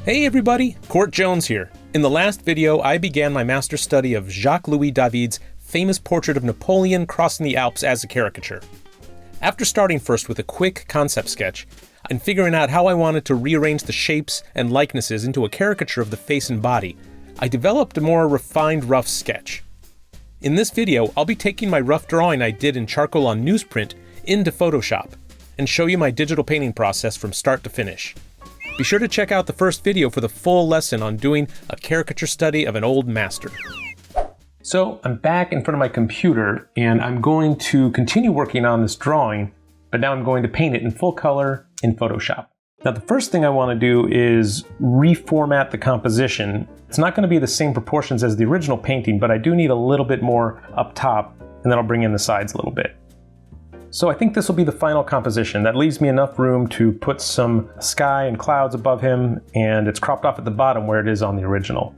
Hey everybody, Court Jones here. In the last video, I began my master study of Jacques-Louis David's famous portrait of Napoleon crossing the Alps as a caricature. After starting first with a quick concept sketch, and figuring out how I wanted to rearrange the shapes and likenesses into a caricature of the face and body, I developed a more refined rough sketch. In this video, I'll be taking my rough drawing I did in charcoal on newsprint into Photoshop, and show you my digital painting process from start to finish. Be sure to check out the first video for the full lesson on doing a caricature study of an old master. So I'm back in front of my computer and I'm going to continue working on this drawing, but now I'm going to paint it in full color in Photoshop. Now the first thing I want to do is reformat the composition. It's not going to be the same proportions as the original painting, but I do need a little bit more up top, and then I'll bring in the sides a little bit. So I think this will be the final composition. That leaves me enough room to put some sky and clouds above him, and it's cropped off at the bottom where it is on the original.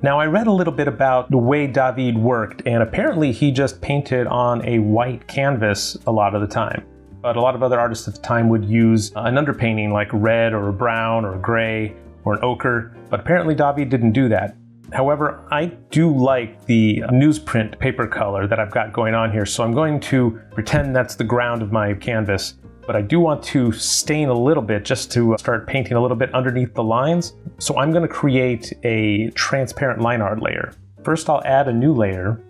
Now I read a little bit about the way David worked, and apparently he just painted on a white canvas a lot of the time. But a lot of other artists at the time would use an underpainting like red or a brown or a gray or an ochre, but apparently David didn't do that. However, I do like the newsprint paper color that I've got going on here, so I'm going to pretend that's the ground of my canvas, but I do want to stain a little bit just to start painting a little bit underneath the lines. So I'm going to create a transparent line art layer. First I'll add a new layer,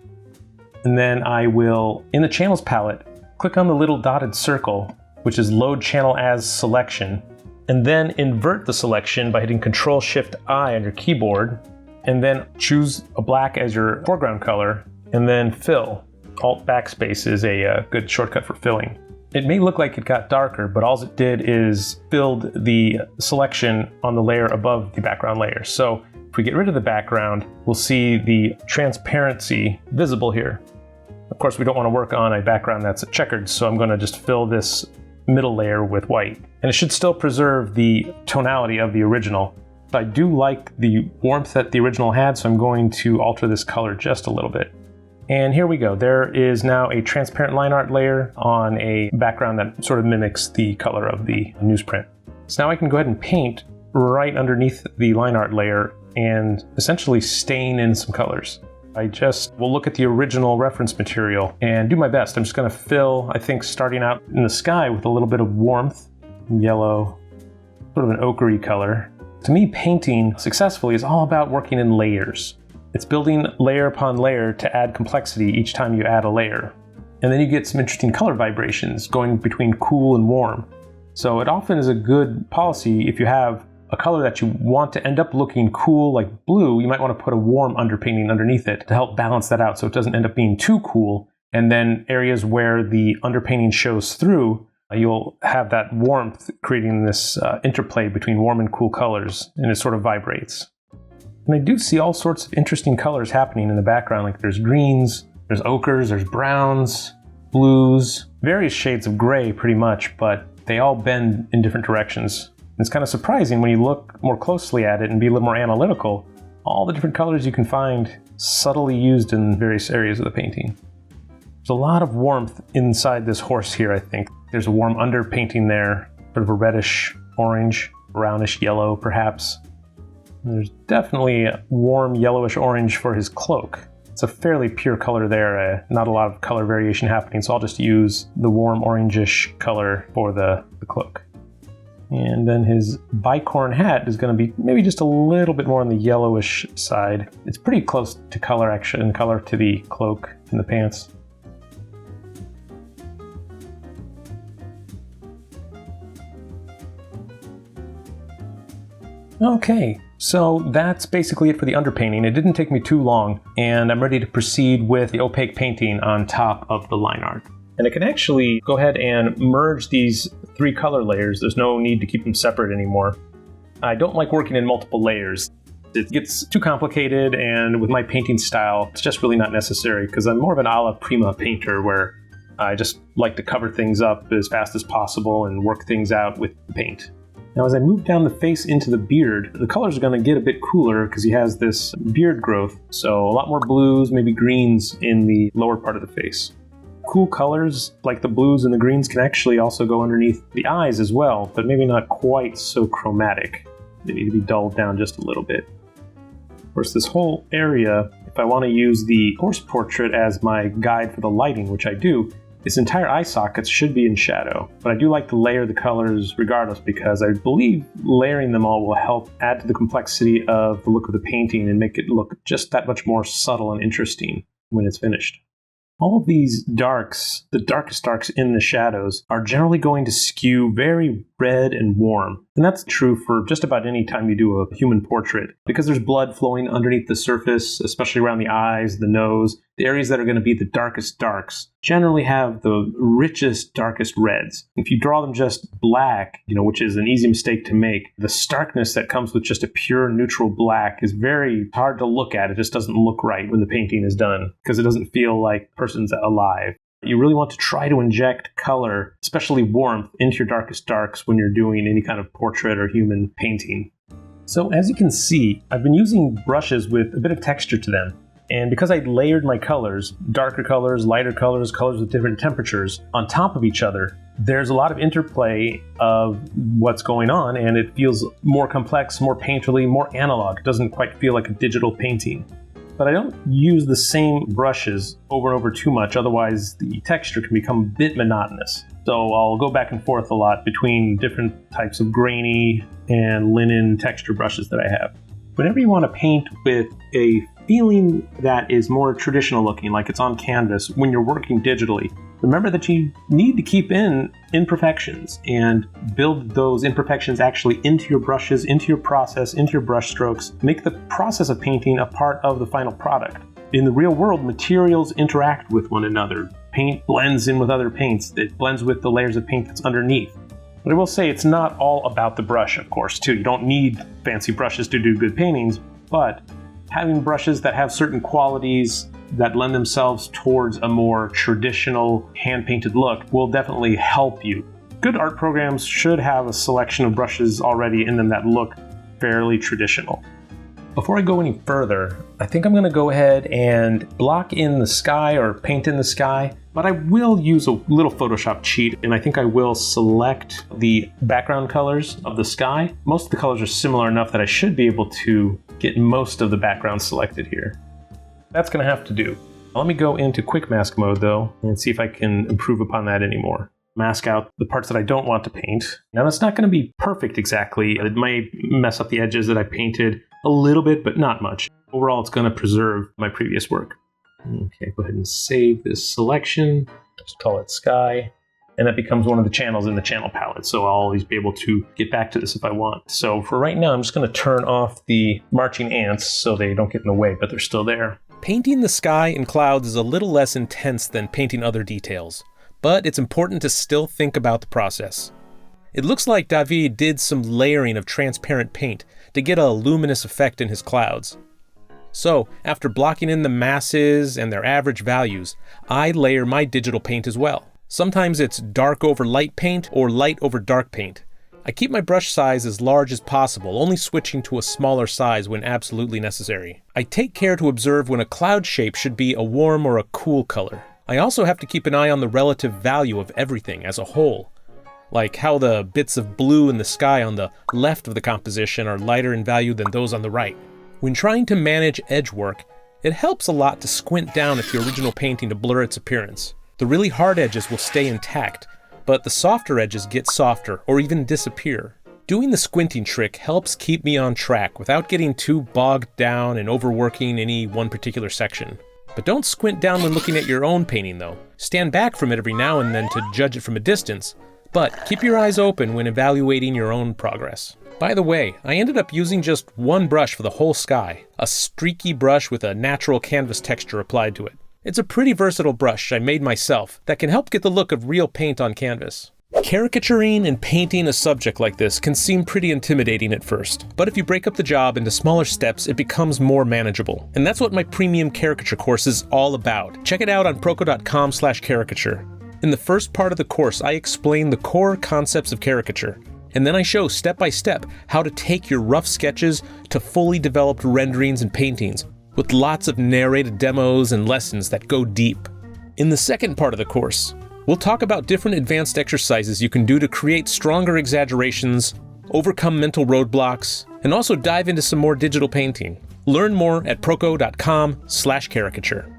and then I will, in the channels palette, click on the little dotted circle, which is load channel as selection, and then invert the selection by hitting Control-Shift-I on your keyboard, and then choose a black as your foreground color, and then fill. Alt backspace is a good shortcut for filling. It may look like it got darker, but all it did is filled the selection on the layer above the background layer. So if we get rid of the background, we'll see the transparency visible here. Of course, we don't want to work on a background that's checkered, so I'm going to just fill this middle layer with white. And it should still preserve the tonality of the original. I do like the warmth that the original had, so I'm going to alter this color just a little bit. And here we go. There is now a transparent line art layer on a background that sort of mimics the color of the newsprint. So now I can go ahead and paint right underneath the line art layer and essentially stain in some colors. I just will look at the original reference material and do my best. I'm just going to fill, I think, starting out in the sky with a little bit of warmth, yellow, sort of an ochre-y color. To me, painting successfully is all about working in layers. It's building layer upon layer to add complexity each time you add a layer. And then you get some interesting color vibrations going between cool and warm. So it often is a good policy if you have a color that you want to end up looking cool like blue, you might want to put a warm underpainting underneath it to help balance that out so it doesn't end up being too cool. And then areas where the underpainting shows through, you'll have that warmth creating this interplay between warm and cool colors, and it sort of vibrates. And I do see all sorts of interesting colors happening in the background, like there's greens, there's ochres, there's browns, blues, various shades of gray pretty much, but they all bend in different directions. And it's kind of surprising when you look more closely at it and be a little more analytical, all the different colors you can find subtly used in various areas of the painting. There's a lot of warmth inside this horse here, I think. There's a warm underpainting there, sort of a reddish orange, brownish yellow perhaps. And there's definitely a warm yellowish orange for his cloak. It's a fairly pure color there, not a lot of color variation happening, so I'll just use the warm orangish color for the cloak. And then his bicorn hat is going to be maybe just a little bit more on the yellowish side. It's pretty close to color actually, in color to the cloak and the pants. Okay, so that's basically it for the underpainting. It didn't take me too long, and I'm ready to proceed with the opaque painting on top of the line art. And I can actually go ahead and merge these three color layers. There's no need to keep them separate anymore. I don't like working in multiple layers. It gets too complicated, and with my painting style, it's just really not necessary because I'm more of an alla prima painter where I just like to cover things up as fast as possible and work things out with the paint. Now as I move down the face into the beard, the colors are going to get a bit cooler because he has this beard growth, so a lot more blues, maybe greens in the lower part of the face. Cool colors like the blues and the greens can actually also go underneath the eyes as well, but maybe not quite so chromatic. They need to be dulled down just a little bit. Of course, this whole area, if I want to use the horse portrait as my guide for the lighting, which I do, this entire eye sockets should be in shadow. But I do like to layer the colors regardless, because I believe layering them all will help add to the complexity of the look of the painting and make it look just that much more subtle and interesting when it's finished. All of these darks, the darkest darks in the shadows, are generally going to skew very red and warm. And that's true for just about any time you do a human portrait, because there's blood flowing underneath the surface, especially around the eyes, the nose. The areas that are going to be the darkest darks generally have the richest, darkest reds. If you draw them just black, which is an easy mistake to make, the starkness that comes with just a pure neutral black is very hard to look at. It just doesn't look right when the painting is done, because it doesn't feel like the person's alive. You really want to try to inject color, especially warmth, into your darkest darks when you're doing any kind of portrait or human painting. So as you can see, I've been using brushes with a bit of texture to them. And because I layered my colors, darker colors, lighter colors, colors with different temperatures, on top of each other, there's a lot of interplay of what's going on, and it feels more complex, more painterly, more analog. It doesn't quite feel like a digital painting. But I don't use the same brushes over and over too much, otherwise the texture can become a bit monotonous. So I'll go back and forth a lot between different types of grainy and linen texture brushes that I have. Whenever you want to paint with a feeling that is more traditional looking, like it's on canvas, when you're working digitally, remember that you need to keep in imperfections and build those imperfections actually into your brushes, into your process, into your brush strokes. Make the process of painting a part of the final product. In the real world, materials interact with one another. Paint blends in with other paints. It blends with the layers of paint that's underneath. But I will say it's not all about the brush, of course, too. You don't need fancy brushes to do good paintings, but having brushes that have certain qualities that lend themselves towards a more traditional hand-painted look will definitely help you. Good art programs should have a selection of brushes already in them that look fairly traditional. Before I go any further, I think I'm going to go ahead and block in the sky or paint in the sky, but I will use a little Photoshop cheat, and I think I will select the background colors of the sky. Most of the colors are similar enough that I should be able to get most of the background selected here. That's going to have to do. Let me go into quick mask mode though, and see if I can improve upon that anymore. Mask out the parts that I don't want to paint. Now that's not going to be perfect exactly. It might mess up the edges that I painted a little bit, but not much. Overall, it's going to preserve my previous work. Okay, go ahead and save this selection. Just call it sky. And that becomes one of the channels in the channel palette, so I'll always be able to get back to this if I want. So for right now, I'm just going to turn off the marching ants so they don't get in the way, but they're still there. Painting the sky and clouds is a little less intense than painting other details, but it's important to still think about the process. It looks like David did some layering of transparent paint to get a luminous effect in his clouds. So, after blocking in the masses and their average values, I layer my digital paint as well. Sometimes it's dark over light paint or light over dark paint. I keep my brush size as large as possible, only switching to a smaller size when absolutely necessary. I take care to observe when a cloud shape should be a warm or a cool color. I also have to keep an eye on the relative value of everything as a whole, like how the bits of blue in the sky on the left of the composition are lighter in value than those on the right. When trying to manage edge work, it helps a lot to squint down at the original painting to blur its appearance. The really hard edges will stay intact, but the softer edges get softer or even disappear. Doing the squinting trick helps keep me on track without getting too bogged down and overworking any one particular section. But don't squint down when looking at your own painting though. Stand back from it every now and then to judge it from a distance, but keep your eyes open when evaluating your own progress. By the way, I ended up using just one brush for the whole sky, a streaky brush with a natural canvas texture applied to it. It's a pretty versatile brush I made myself that can help get the look of real paint on canvas. Caricaturing and painting a subject like this can seem pretty intimidating at first, but if you break up the job into smaller steps, it becomes more manageable. And that's what my premium caricature course is all about. Check it out on proko.com/caricature. In the first part of the course, I explain the core concepts of caricature, and then I show step by step how to take your rough sketches to fully developed renderings and paintings, with lots of narrated demos and lessons that go deep. In the second part of the course, we'll talk about different advanced exercises you can do to create stronger exaggerations overcome mental roadblocks, and also dive into some more digital painting. Learn more at proko.com/caricature.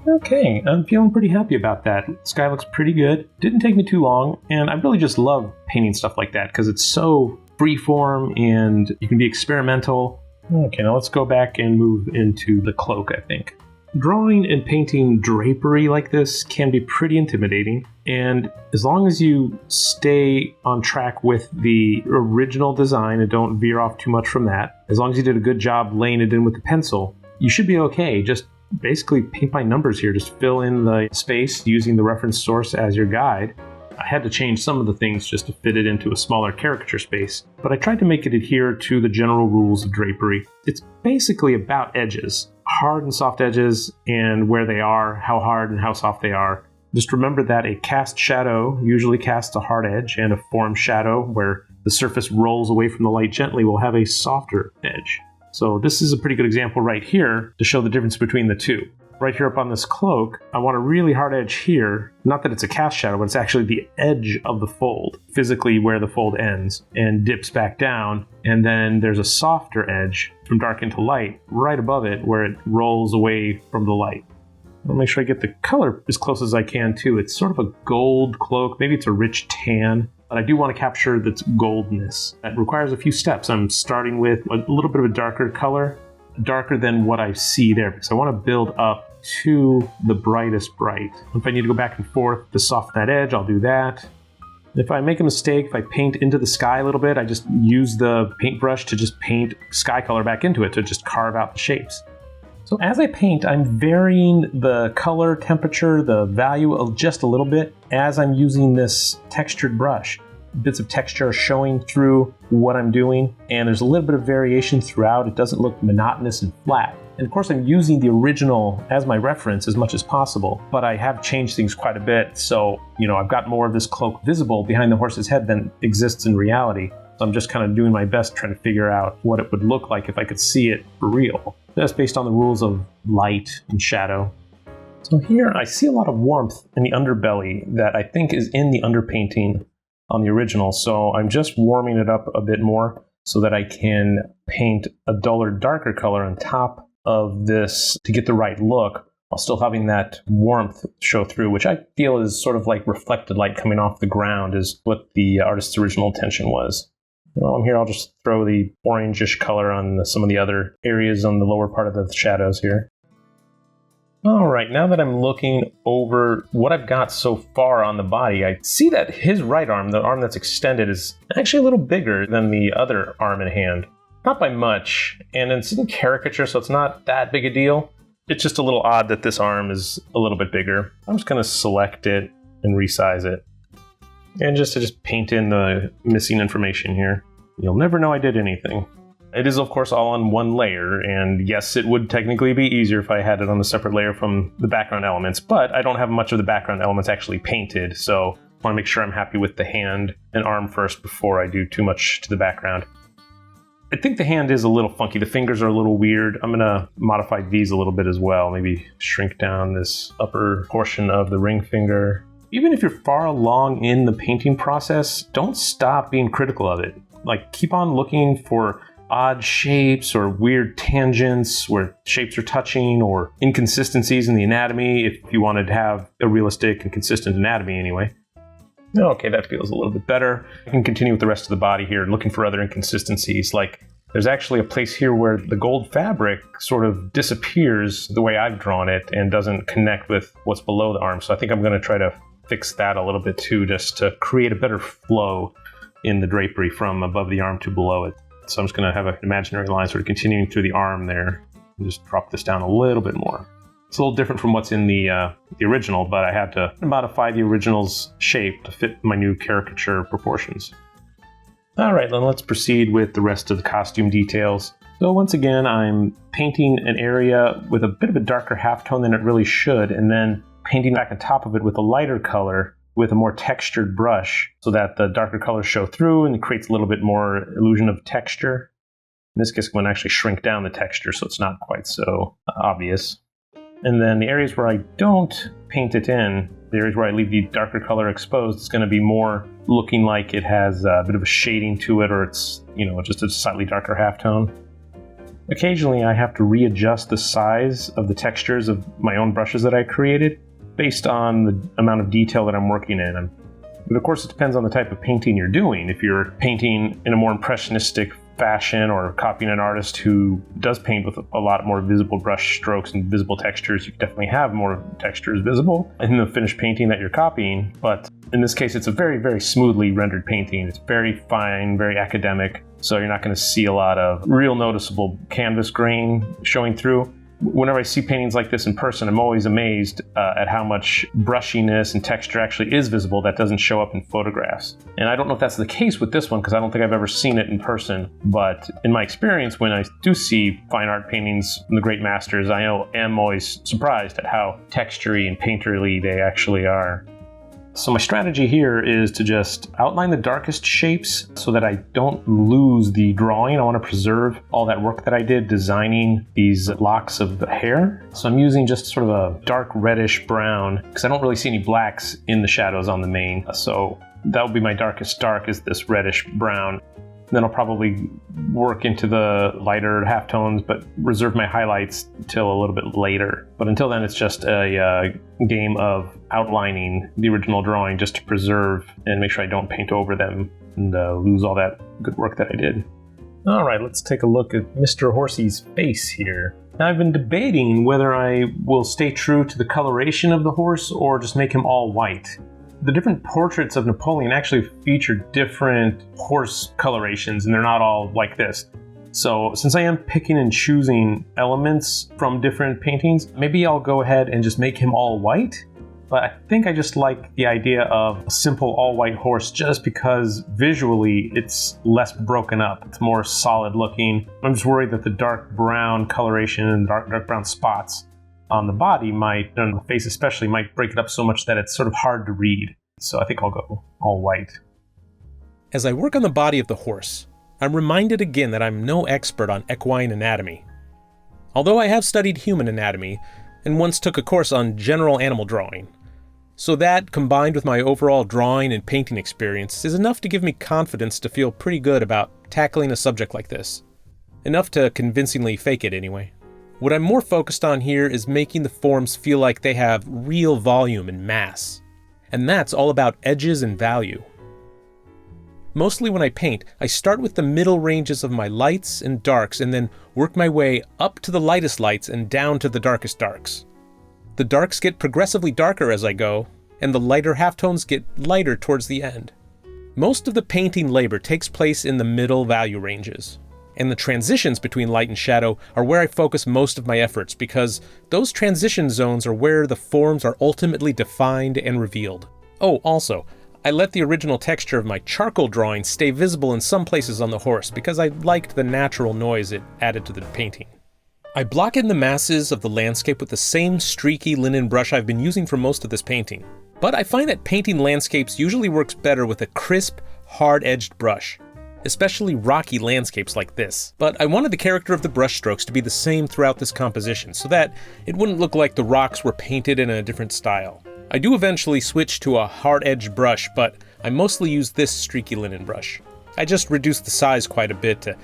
Okay, I'm feeling pretty happy about that. The sky looks pretty good. Didn't take me too long, and I really just love painting stuff like that because it's so freeform and you can be experimental. Okay, now let's go back and move into the cloak, I think. Drawing and painting drapery like this can be pretty intimidating, and as long as you stay on track with the original design and don't veer off too much from that, as long as you did a good job laying it in with the pencil, you should be okay. Just basically paint by numbers here. Just fill in the space using the reference source as your guide. I had to change some of the things just to fit it into a smaller caricature space, but I tried to make it adhere to the general rules of drapery. It's basically about edges, hard and soft edges, and where they are, how hard and how soft they are. Just remember that a cast shadow usually casts a hard edge, and a formed shadow, where the surface rolls away from the light gently, will have a softer edge. So this is a pretty good example right here to show the difference between the two. Right here up on this cloak, I want a really hard edge here. Not that it's a cast shadow, but it's actually the edge of the fold, physically where the fold ends and dips back down. And then there's a softer edge from dark into light right above it where it rolls away from the light. I'll make sure I get the color as close as I can too. It's sort of a gold cloak, maybe it's a rich tan, but I do want to capture its goldness. That requires a few steps. I'm starting with a little bit of a darker color, darker than what I see there, because I want to build up to the brightest bright. If I need to go back and forth to soften that edge, I'll do that. If I make a mistake, if I paint into the sky a little bit, I just use the paintbrush to just paint sky color back into it to just carve out the shapes. So as I paint, I'm varying the color, temperature, the value of just a little bit as I'm using this textured brush. Bits of texture are showing through what I'm doing, and there's a little bit of variation throughout. It doesn't look monotonous and flat. And of course, I'm using the original as my reference as much as possible, but I have changed things quite a bit. So, I've got more of this cloak visible behind the horse's head than exists in reality. So I'm just kind of doing my best trying to figure out what it would look like if I could see it for real. That's based on the rules of light and shadow. So here I see a lot of warmth in the underbelly that I think is in the underpainting on the original. So I'm just warming it up a bit more so that I can paint a duller, darker color on top of this to get the right look while still having that warmth show through, which I feel is sort of like reflected light coming off the ground is what the artist's original intention was. While I'm here, I'll just throw the orangish color on some of the other areas on the lower part of the shadows here. All right, now that I'm looking over what I've got so far on the body, I see that his right arm, the arm that's extended, is actually a little bigger than the other arm and hand. Not by much, and it's in caricature, so it's not that big a deal. It's just a little odd that this arm is a little bit bigger. I'm just going to select it and resize it. And just to paint in the missing information here. You'll never know I did anything. It is, of course, all on one layer, and yes, it would technically be easier if I had it on a separate layer from the background elements, but I don't have much of the background elements actually painted, so I want to make sure I'm happy with the hand and arm first before I do too much to the background. I think the hand is a little funky. The fingers are a little weird. I'm going to modify these a little bit as well. Maybe shrink down this upper portion of the ring finger. Even if you're far along in the painting process, don't stop being critical of it. Keep on looking for odd shapes or weird tangents where shapes are touching, or inconsistencies in the anatomy if you wanted to have a realistic and consistent anatomy anyway. Okay, that feels a little bit better. I can continue with the rest of the body here, looking for other inconsistencies. There's actually a place here where the gold fabric sort of disappears the way I've drawn it and doesn't connect with what's below the arm. So I think I'm going to try to fix that a little bit too, just to create a better flow in the drapery from above the arm to below it. So I'm just going to have an imaginary line sort of continuing through the arm there. And just drop this down a little bit more. It's a little different from what's in the original, but I had to modify the original's shape to fit my new caricature proportions. All right, then let's proceed with the rest of the costume details. So once again, I'm painting an area with a bit of a darker halftone than it really should, and then painting back on top of it with a lighter color with a more textured brush so that the darker colors show through and it creates a little bit more illusion of texture. In this case, I'm going to actually shrink down the texture so it's not quite so obvious. And then the areas where I don't paint it in, The areas where I leave the darker color exposed, it's going to be more looking like it has a bit of a shading to it, or it's, just a slightly darker halftone. Occasionally, I have to readjust the size of the textures of my own brushes that I created based on the amount of detail that I'm working in. But of course, it depends on the type of painting you're doing. If you're painting in a more impressionistic fashion or copying an artist who does paint with a lot more visible brush strokes and visible textures, you definitely have more textures visible in the finished painting that you're copying. But in this case, it's a very, very smoothly rendered painting. It's very fine, very academic, so you're not going to see a lot of real noticeable canvas grain showing through. Whenever I see paintings like this in person, I'm always amazed at how much brushiness and texture actually is visible that doesn't show up in photographs. And I don't know if that's the case with this one, because I don't think I've ever seen it in person. But in my experience, when I do see fine art paintings from the great masters, I am always surprised at how textury and painterly they actually are. So my strategy here is to just outline the darkest shapes so that I don't lose the drawing. I want to preserve all that work that I did designing these locks of hair. So I'm using just sort of a dark reddish brown because I don't really see any blacks in the shadows on the mane. So that will be my darkest dark, is this reddish brown. Then I'll probably work into the lighter halftones, but reserve my highlights until a little bit later. But until then, it's just a game of outlining the original drawing just to preserve and make sure I don't paint over them and lose all that good work that I did. All right, let's take a look at Mr. Horsey's face here. Now, I've been debating whether I will stay true to the coloration of the horse or just make him all white. The different portraits of Napoleon actually feature different horse colorations, and they're not all like this. So since I am picking and choosing elements from different paintings, maybe I'll go ahead and just make him all white. But I think I just like the idea of a simple all-white horse just because visually it's less broken up. It's more solid looking. I'm just worried that the dark brown coloration and dark brown spots on the body might, on the face especially, might break it up so much that it's sort of hard to read. So I think I'll go all white. As I work on the body of the horse, I'm reminded again that I'm no expert on equine anatomy. Although I have studied human anatomy and once took a course on general animal drawing. So that, combined with my overall drawing and painting experience, is enough to give me confidence to feel pretty good about tackling a subject like this. Enough to convincingly fake it anyway. What I'm more focused on here is making the forms feel like they have real volume and mass. And that's all about edges and value. Mostly when I paint, I start with the middle ranges of my lights and darks and then work my way up to the lightest lights and down to the darkest darks. The darks get progressively darker as I go, and the lighter halftones get lighter towards the end. Most of the painting labor takes place in the middle value ranges, and the transitions between light and shadow are where I focus most of my efforts because those transition zones are where the forms are ultimately defined and revealed. Oh, also, I let the original texture of my charcoal drawing stay visible in some places on the horse because I liked the natural noise it added to the painting. I block in the masses of the landscape with the same streaky linen brush I've been using for most of this painting. But I find that painting landscapes usually works better with a crisp, hard-edged brush, especially rocky landscapes like this. But I wanted the character of the brush strokes to be the same throughout this composition so that it wouldn't look like the rocks were painted in a different style. I do eventually switch to a hard-edged brush, but I mostly use this streaky linen brush. I just reduced the size quite a bit to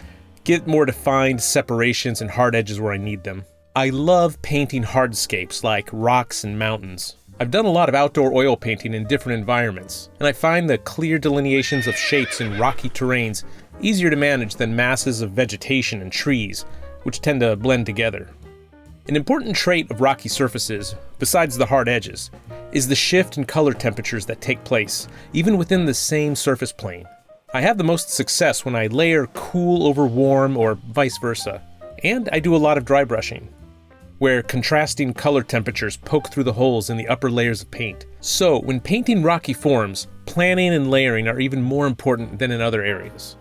get more defined separations and hard edges where I need them. I love painting hardscapes like rocks and mountains. I've done a lot of outdoor oil painting in different environments, and I find the clear delineations of shapes in rocky terrains easier to manage than masses of vegetation and trees, which tend to blend together. An important trait of rocky surfaces, besides the hard edges, is the shift in color temperatures that take place, even within the same surface plane. I have the most success when I layer cool over warm or vice versa, and I do a lot of dry brushing, where contrasting color temperatures poke through the holes in the upper layers of paint. So when painting rocky forms, planning and layering are even more important than in other areas.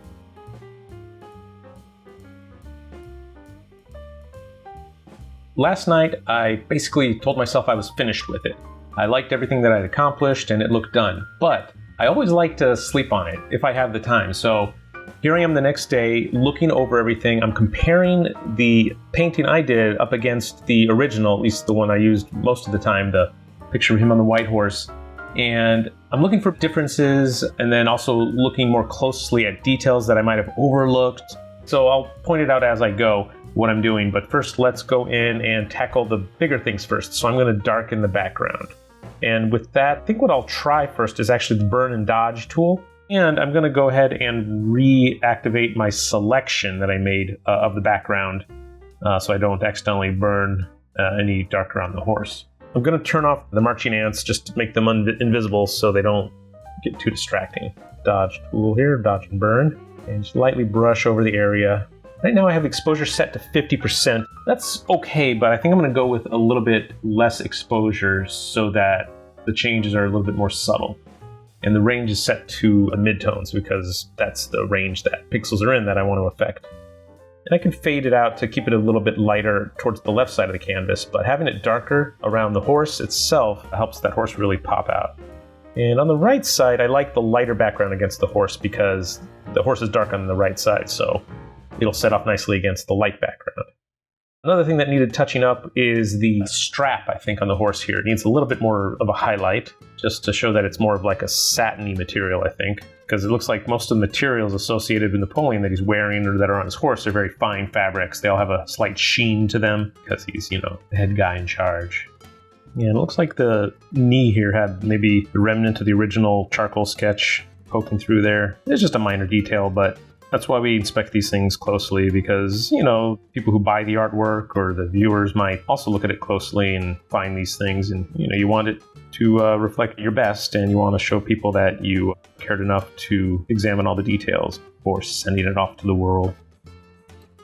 Last night, I basically told myself I was finished with it. I liked everything that I'd accomplished and it looked done, but I always like to sleep on it if I have the time. So here I am the next day looking over everything. I'm comparing the painting I did up against the original, at least the one I used most of the time, the picture of him on the white horse. And I'm looking for differences and then also looking more closely at details that I might have overlooked. So I'll point it out as I go what I'm doing, but first let's go in and tackle the bigger things first. So I'm going to darken the background. And with that, I think what I'll try first is actually the burn and dodge tool. And I'm going to go ahead and reactivate my selection that I made of the background so I don't accidentally burn any darker on the horse. I'm going to turn off the marching ants just to make them invisible so they don't get too distracting. Dodge tool here, dodge and burn, and just lightly brush over the area. Right now I have exposure set to 50%. That's okay, but I think I'm going to go with a little bit less exposure so that the changes are a little bit more subtle. And the range is set to midtones because that's the range that pixels are in that I want to affect. And I can fade it out to keep it a little bit lighter towards the left side of the canvas, but having it darker around the horse itself helps that horse really pop out. And on the right side, I like the lighter background against the horse because the horse is dark on the right side, so it'll set off nicely against the light background. Another thing that needed touching up is the strap, I think, on the horse here. It needs a little bit more of a highlight, just to show that it's more of like a satiny material, I think. Because it looks like most of the materials associated with Napoleon that he's wearing or that are on his horse are very fine fabrics. They all have a slight sheen to them because he's, the head guy in charge. Yeah, it looks like the knee here had maybe the remnant of the original charcoal sketch poking through there. It's just a minor detail, but that's why we inspect these things closely because, people who buy the artwork or the viewers might also look at it closely and find these things. And, you want it to reflect your best and you want to show people that you cared enough to examine all the details before sending it off to the world.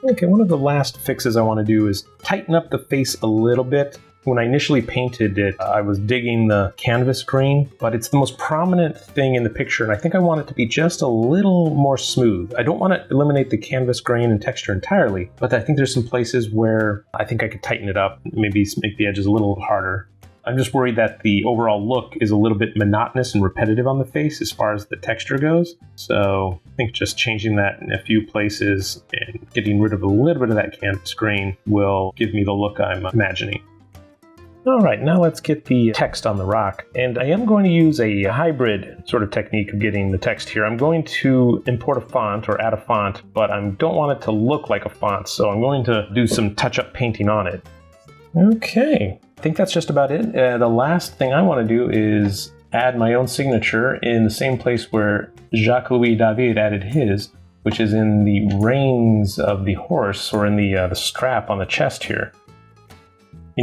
Okay, one of the last fixes I want to do is tighten up the face a little bit. When I initially painted it, I was digging the canvas grain, but it's the most prominent thing in the picture, and I think I want it to be just a little more smooth. I don't want to eliminate the canvas grain and texture entirely, but I think there's some places where I think I could tighten it up, maybe make the edges a little harder. I'm just worried that the overall look is a little bit monotonous and repetitive on the face as far as the texture goes. So I think just changing that in a few places and getting rid of a little bit of that canvas grain will give me the look I'm imagining. Alright, now let's get the text on the rock. And I am going to use a hybrid sort of technique of getting the text here. I'm going to import a font or add a font, but I don't want it to look like a font, so I'm going to do some touch-up painting on it. Okay, I think that's just about it. The last thing I want to do is add my own signature in the same place where Jacques-Louis David added his, which is in the reins of the horse, or in the strap on the chest here.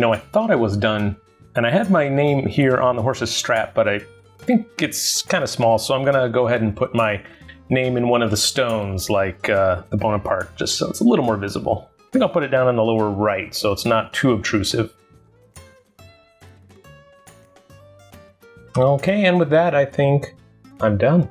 I thought I was done, and I had my name here on the horse's strap, but I think it's kind of small, so I'm going to go ahead and put my name in one of the stones, like the Bonaparte, just so it's a little more visible. I think I'll put it down in the lower right, so it's not too obtrusive. Okay, and with that, I think I'm done.